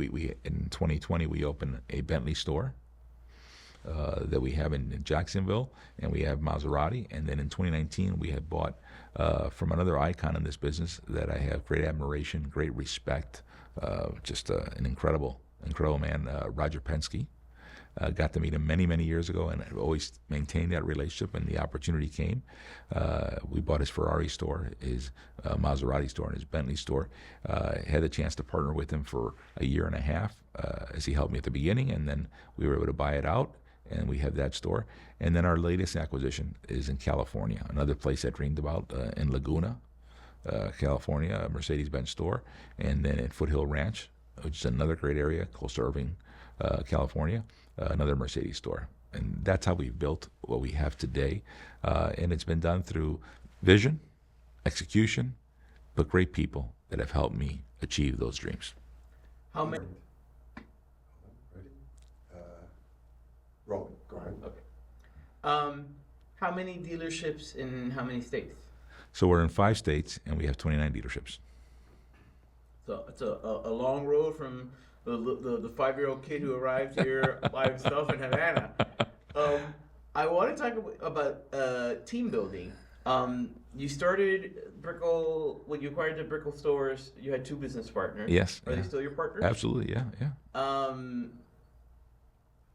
in 2020, we opened a Bentley store that we have in Jacksonville, and we have Maserati. And then in 2019, we had bought from another icon in this business that I have great admiration, great respect, just an incredible man, Roger Penske. Got to meet him many, many years ago, and I've always maintained that relationship. When the opportunity came, we bought his Ferrari store, his Maserati store, and his Bentley store. Had the chance to partner with him for a year and a half as he helped me at the beginning, and then we were able to buy it out, and we have that store. And then our latest acquisition is in California, another place I dreamed about, in Laguna, California, a Mercedes-Benz store, and then at Foothill Ranch, which is another great area, close to Irving, California, another Mercedes store. And that's how we've built what we have today. And it's been done through vision, execution, but great people that have helped me achieve those dreams. How many? Ready? Rolling. Go ahead. Okay. How many dealerships in how many states? So we're in 5 states, and we have 29 dealerships. So it's a long road from the 5-year-old kid who arrived here buying stuff in Havana. I want to talk about team building. You started Brickle when you acquired the Brickle stores. You had two business partners. Yes, Are yeah, they still your partners? absolutely, yeah, yeah. Um,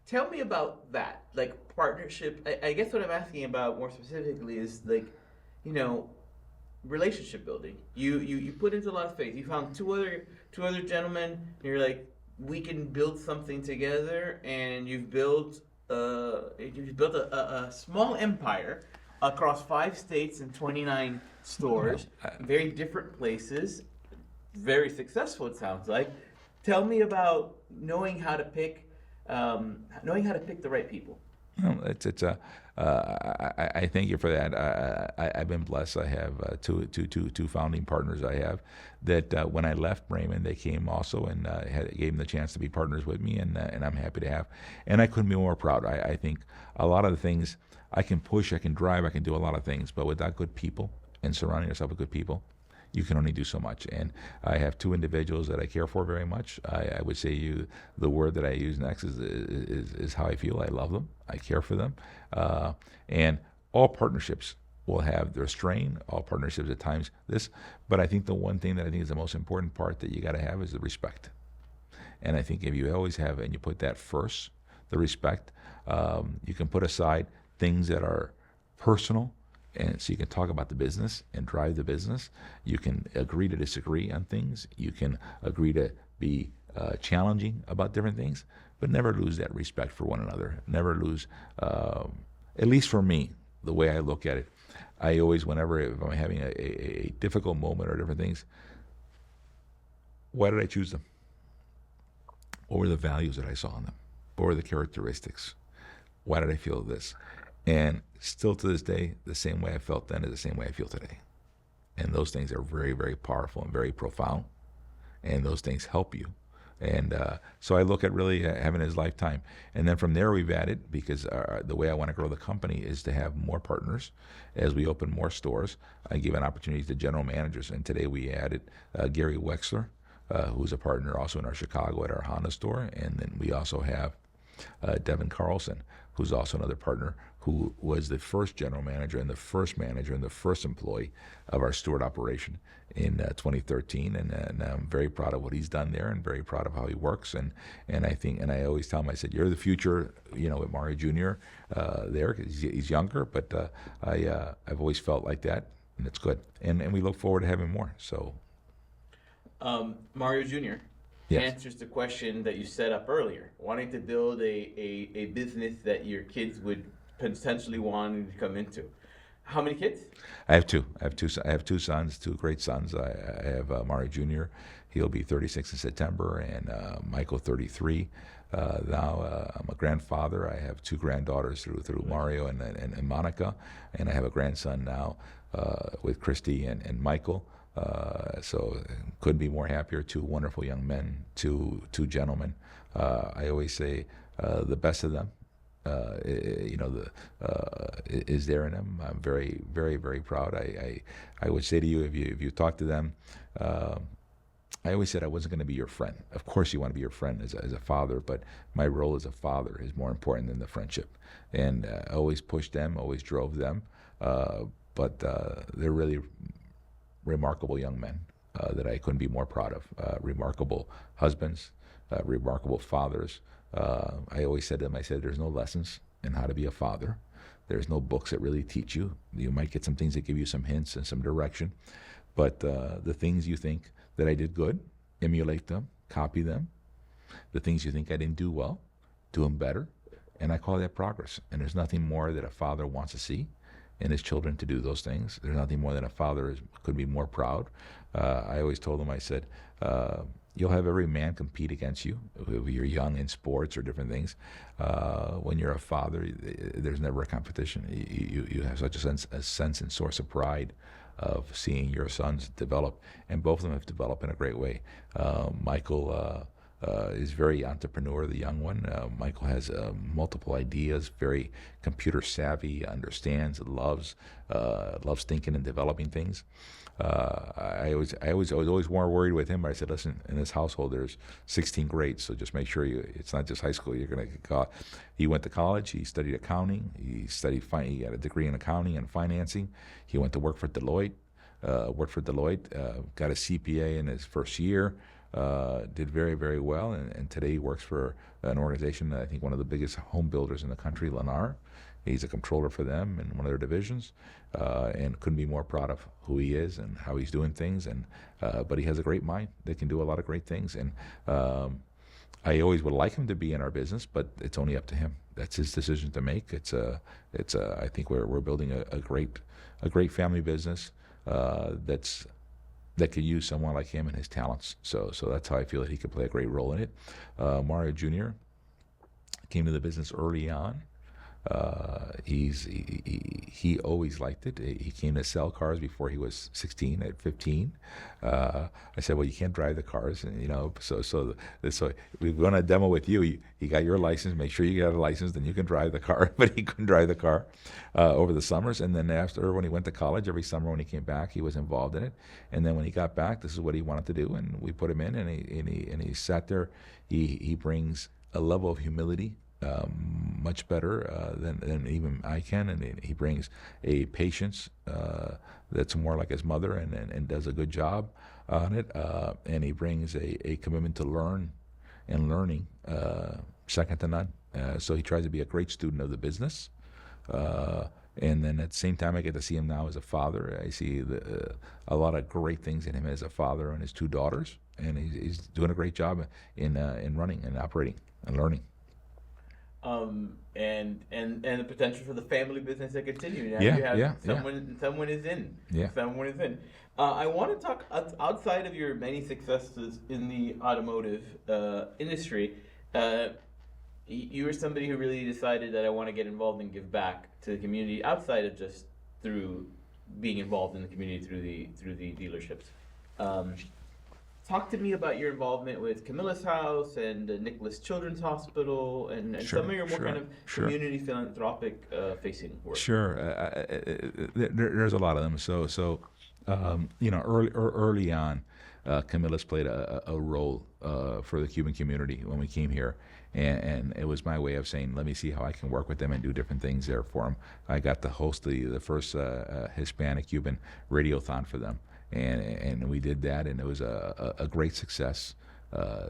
Tell me about that, like partnership. I guess what I'm asking about more specifically is like, you know, relationship building. You put into a lot of faith. You found two other gentlemen. And you're like, we can build something together, and you've built a small empire across 5 states and 29 stores, very different places, very successful. It sounds like. Tell me about knowing how to pick the right people. No, I thank you for that. I've been blessed. I have two founding partners. I have that when I left Raymond, they came also and gave them the chance to be partners with me, and I'm happy to have. And I couldn't be more proud. I think a lot of the things I can push, I can drive, I can do a lot of things, but without good people and surrounding yourself with good people, you can only do so much. And I have two individuals that I care for very much. I would say the word that I use next is how I feel. I love them. I care for them. And all partnerships will have their strain. All partnerships at times this. But I think the one thing that I think is the most important part that you got to have is the respect. And I think if you always have it and you put that first, the respect, you can put aside things that are personal, and so you can talk about the business and drive the business. You can agree to disagree on things. You can agree to be challenging about different things, but never lose that respect for one another. Never lose, at least for me, the way I look at it. I always, whenever if I'm having a difficult moment or different things, why did I choose them? What were the values that I saw in them? What were the characteristics? Why did I feel this? And still to this day, the same way I felt then is the same way I feel today. And those things are very, very powerful and very profound. And those things help you. And so I look at really having his lifetime. And then from there we've added, because the way I want to grow the company is to have more partners. As we open more stores, I give an opportunity to general managers. And today we added Gary Wexler, who's a partner also in our Chicago at our Honda store. And then we also have Devin Carlson, who's also another partner, who was the first general manager and the first manager and the first employee of our Stewart operation in 2013. And I'm very proud of what he's done there and very proud of how he works. And I think, and I always tell him, I said, you're the future, with Mario Jr. There, 'cause he's younger, but I've always felt like that, and it's good. And we look forward to having more. So, Mario Jr. Yes. answers the question that you set up earlier, wanting to build a business that your kids would potentially want to come into. How many kids? I have two. I have two sons, two great sons. I have Mario Jr. He'll be 36 in September, and Michael 33. Now I'm a grandfather. I have two granddaughters through Mario and Monica, and I have a grandson now with Christy and Michael. So couldn't be more happier. Two wonderful young men, two gentlemen. I always say the best of them. Is there in them. I'm very, very, very proud. I would say to you, if you talk to them, I always said I wasn't going to be your friend. Of course, you want to be your friend as a father, but my role as a father is more important than the friendship. And I always pushed them, always drove them, but they're really remarkable young men that I couldn't be more proud of. Remarkable husbands, remarkable fathers. I always said to them, I said, there's no lessons in how to be a father. There's no books that really teach you. You might get some things that give you some hints and some direction, but the things you think that I did good, emulate them, copy them. The things you think I didn't do well, do them better. And I call that progress. And there's nothing more that a father wants to see in his children to do those things. There's nothing more than a father could be more proud. I always told him, I said, you'll have every man compete against you if you're young in sports or different things. When you're a father, there's never a competition. You have such a sense and source of pride of seeing your sons develop, and both of them have developed in a great way. Michael is very entrepreneur, the young one. Michael has multiple ideas, very computer savvy, understands, loves thinking and developing things. I was always more worried with him. I said, listen, in this household, there's 16 grades, so just make sure it's not just high school. You're going to get caught. He went to college. He studied accounting. He got a degree in accounting and financing. He went to work for Deloitte. Got a CPA in his first year. Did very, very well, and today he works for an organization, I think one of the biggest home builders in the country, Lennar. He's a controller for them in one of their divisions, and couldn't be more proud of who he is and how he's doing things. And but he has a great mind that can do a lot of great things. And I always would like him to be in our business, but it's only up to him. That's his decision to make. I think we're building a great family business that could use someone like him and his talents. So that's how I feel that he could play a great role in it. Mario Jr. came to the business early on. He always liked it. He came to sell cars before he was 16. At 15, I said, "Well, you can't drive the cars," and so we're going to demo with you. He got your license. Make sure you got a license, then you can drive the car. But he couldn't drive the car over the summers. And then after, when he went to college, every summer when he came back, he was involved in it. And then when he got back, this is what he wanted to do, and we put him in, and he sat there. He brings a level of humility. Much better than even I can, and he brings a patience that's more like his mother, and does a good job on it. And he brings a commitment to learning second to none. So he tries to be a great student of the business. And then at the same time, I get to see him now as a father. I see a lot of great things in him as a father and his two daughters, and he's doing a great job in running and operating and learning. And the potential for the family business to continue. Now Yeah, you have yeah, someone is in. Yeah. Someone is in. I want to talk outside of your many successes in the automotive industry. You were somebody who really decided that I want to get involved and give back to the community outside of just through being involved in the community through the dealerships. Talk to me about your involvement with Camilla's House and Nicholas Children's Hospital and Sure, some of your more kind of sure. community philanthropic facing work. Sure, there's a lot of them. So early on, Camilla's played a role for the Cuban community when we came here, and it was my way of saying, let me see how I can work with them and do different things there for them. I got to host the first Hispanic Cuban radiothon for them. And we did that, and it was a great success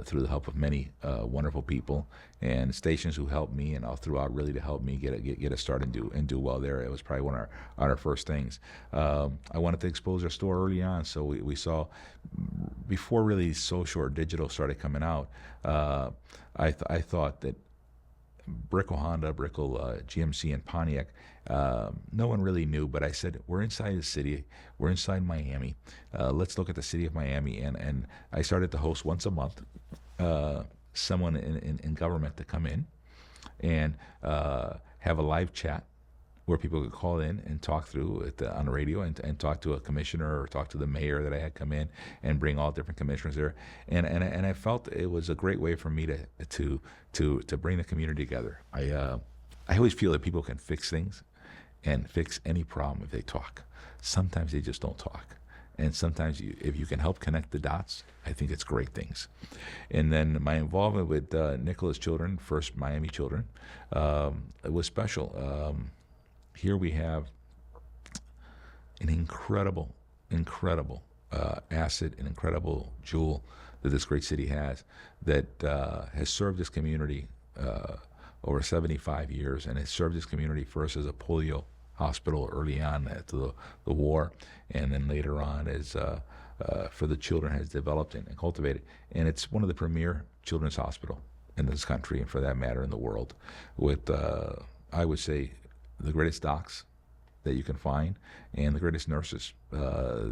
through the help of many wonderful people and stations who helped me and all throughout, really to help me get a start and do well there. It was probably one of our first things. I wanted to expose our store early on, so we saw before really social or digital started coming out. I thought that Brickell Honda, Brickell GMC, and Pontiac, no one really knew, but I said, we're inside the city, we're inside Miami, let's look at the city of Miami, and I started to host once a month someone in government to come in and have a live chat where people could call in and talk through on the radio and talk to a commissioner or talk to the mayor that I had come in and bring all different commissioners there. And I felt it was a great way for me to bring the community together. I always feel that people can fix things and fix any problem if they talk. Sometimes they just don't talk. And sometimes if you can help connect the dots, I think it's great things. And then my involvement with Nicholas Children, First Miami Children, it was special. Here we have an incredible asset, an incredible jewel that this great city has that has served this community over 75 years, and has served this community first as a polio hospital early on after the war, and then later on as for the children has developed and cultivated. And it's one of the premier children's hospital in this country, and for that matter in the world, with I would say the greatest docs that you can find, and the greatest nurses. I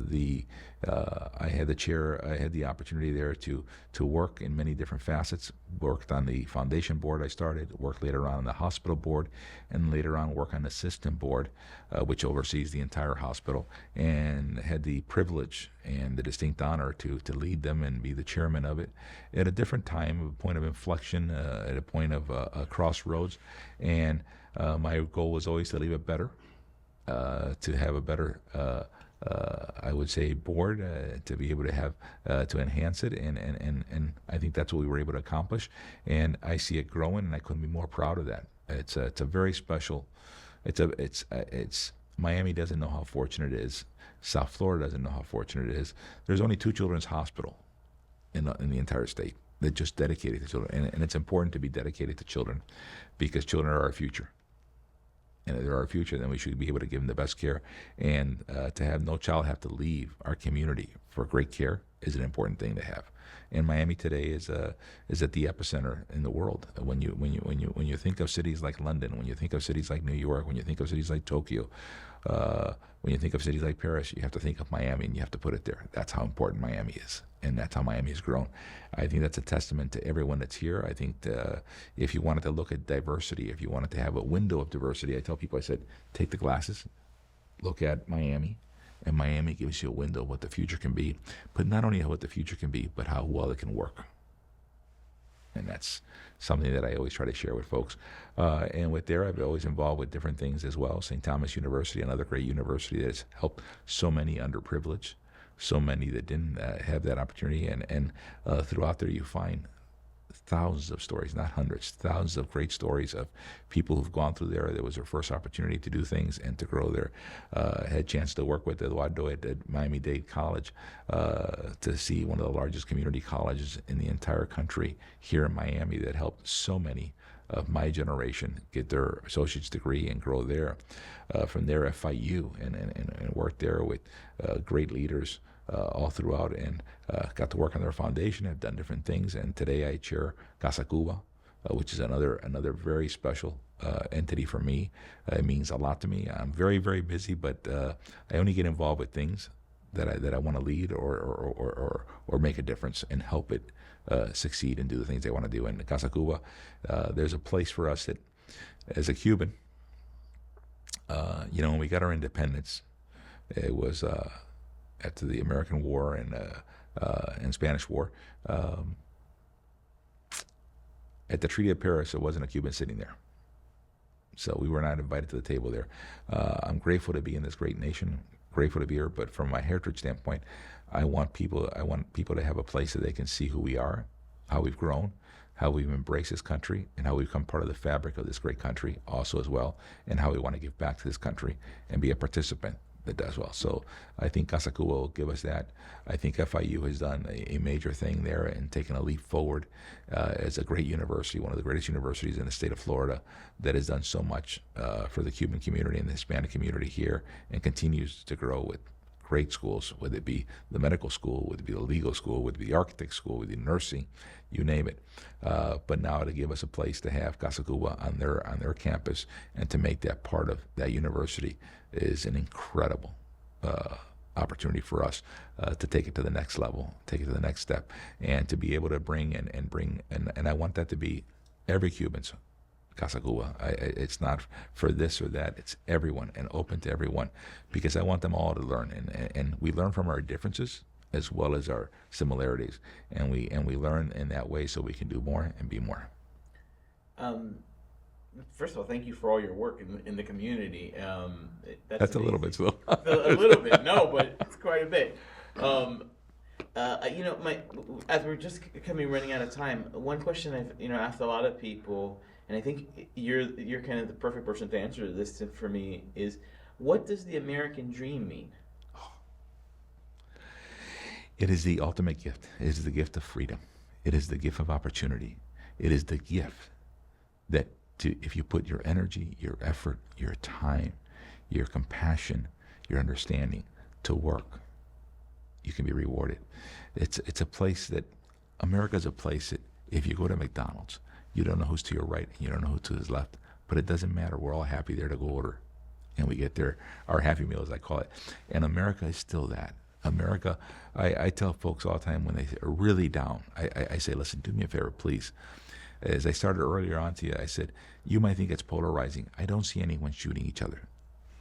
had the opportunity there to work in many different facets. Worked on the foundation board. I started worked later on the hospital board, and later on work on the system board, which oversees the entire hospital, and had the privilege and the distinct honor to lead them and be the chairman of it at a different time, a point of inflection, at a point of a crossroads, and my goal was always to leave it better. To have a better, I would say, board, to be able to have, to enhance it, and I think that's what we were able to accomplish, and I see it growing, and I couldn't be more proud of that. It's a very special, it's Miami doesn't know how fortunate it is. South Florida doesn't know how fortunate it is. There's only 2 children's hospital in the entire state that just dedicated to children, and it's important to be dedicated to children because children are our future. And if they're our future, then we should be able to give them the best care. And to have no child have to leave our community for great care is an important thing to have. And Miami today is at the epicenter in the world. When you think of cities like London, when you think of cities like New York, when you think of cities like Tokyo, when you think of cities like Paris, you have to think of Miami, and you have to put it there. That's how important Miami is, and that's how Miami has grown. I think that's a testament to everyone that's here. I think if you wanted to look at diversity, if you wanted to have a window of diversity, I tell people, I said, take the glasses, look at Miami, and Miami gives you a window of what the future can be, but not only what the future can be, but how well it can work. And that's something that I always try to share with folks. And with there, I've been always involved with different things as well. St. Thomas University, another great university that has helped so many underprivileged, so many that didn't have that opportunity. And throughout there, you find thousands of stories, not hundreds, thousands of great stories of people who've gone through there. That was their first opportunity to do things and to grow there. Had a chance to work with Eduardo at Miami-Dade College to see one of the largest community colleges in the entire country here in Miami that helped so many of my generation get their associate's degree and grow there. From there, FIU, and worked there with great leaders all throughout, and got to work on their foundation. I've done different things, and today I chair Casa Cuba, which is another very special entity for me. It means a lot to me. I'm very, very busy, but I only get involved with things that I want to lead or make a difference and help it succeed and do the things they want to do. And Casa Cuba, there's a place for us that, as a Cuban, when we got our independence, it was after the American War and Spanish War. At the Treaty of Paris, there wasn't a Cuban sitting there. So we were not invited to the table there. I'm grateful to be in this great nation, grateful to be here, but from my heritage standpoint, I want people to have a place that they can see who we are, how we've grown, how we've embraced this country, and how we've become part of the fabric of this great country also as well, and how we want to give back to this country and be a participant that does well. So I think Casa Cuba will give us that. I think FIU has done a major thing there and taken a leap forward as a great university, one of the greatest universities in the state of Florida that has done so much for the Cuban community and the Hispanic community here, and continues to grow with great schools, whether it be the medical school, whether it be the legal school, whether it be the architect school, whether it be nursing, you name it. But now to give us a place to have Casa Cuba on their campus and to make that part of that university is an incredible opportunity for us to take it to the next level, take it to the next step, and to be able to bring and I want that to be every Cuban's Casa Cuba. It's not for this or that. It's everyone and open to everyone, because I want them all to learn, and we learn from our differences as well as our similarities, and we learn in that way so we can do more and be more. First of all, thank you for all your work in the community. That's a little bit slow. A little bit, no, but it's quite a bit. As we're just running out of time, one question I've asked a lot of people, and I think you're kind of the perfect person to answer this for me, is what does the American dream mean? It is the ultimate gift. It is the gift of freedom. It is the gift of opportunity. It is the gift that if you put your energy, your effort, your time, your compassion, your understanding to work, you can be rewarded. It's a place that, America's a place that if you go to McDonald's, you don't know who's to your right and you don't know who's to his left, but it doesn't matter. We're all happy there to go order and we get our Happy Meal, as I call it. And America is still that. America, I tell folks all the time when they are really down, I say, listen, do me a favor, please. As I started earlier on to you, I said, you might think it's polarizing. I don't see anyone shooting each other.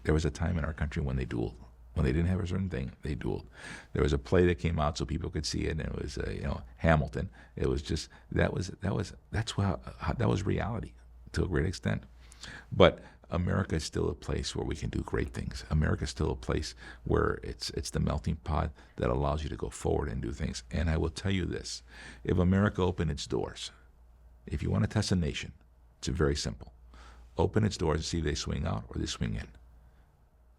There was a time in our country when they dueled. When they didn't have a certain thing, they dueled. There was a play that came out so people could see it, and it was Hamilton. It was just that was reality to a great extent. But America is still a place where we can do great things. America is still a place where it's the melting pot that allows you to go forward and do things. And I will tell you this: if America opened its doors, if you want to test a nation, it's very simple. Open its doors and see if they swing out or they swing in.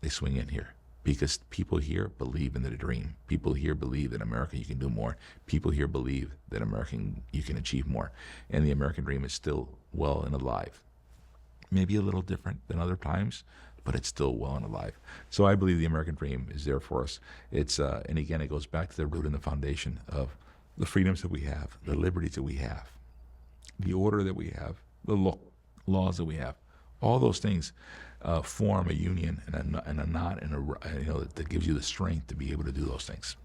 They swing in here. Because people here believe in the dream. People here believe that America, you can do more. People here believe that you can achieve more. And the American dream is still well and alive. Maybe a little different than other times, but it's still well and alive. So I believe the American dream is there for us. And again, it goes back to the root and the foundation of the freedoms that we have, the liberties that we have, the order that we have, the laws that we have. All those things form a union and a knot and that gives you the strength to be able to do those things.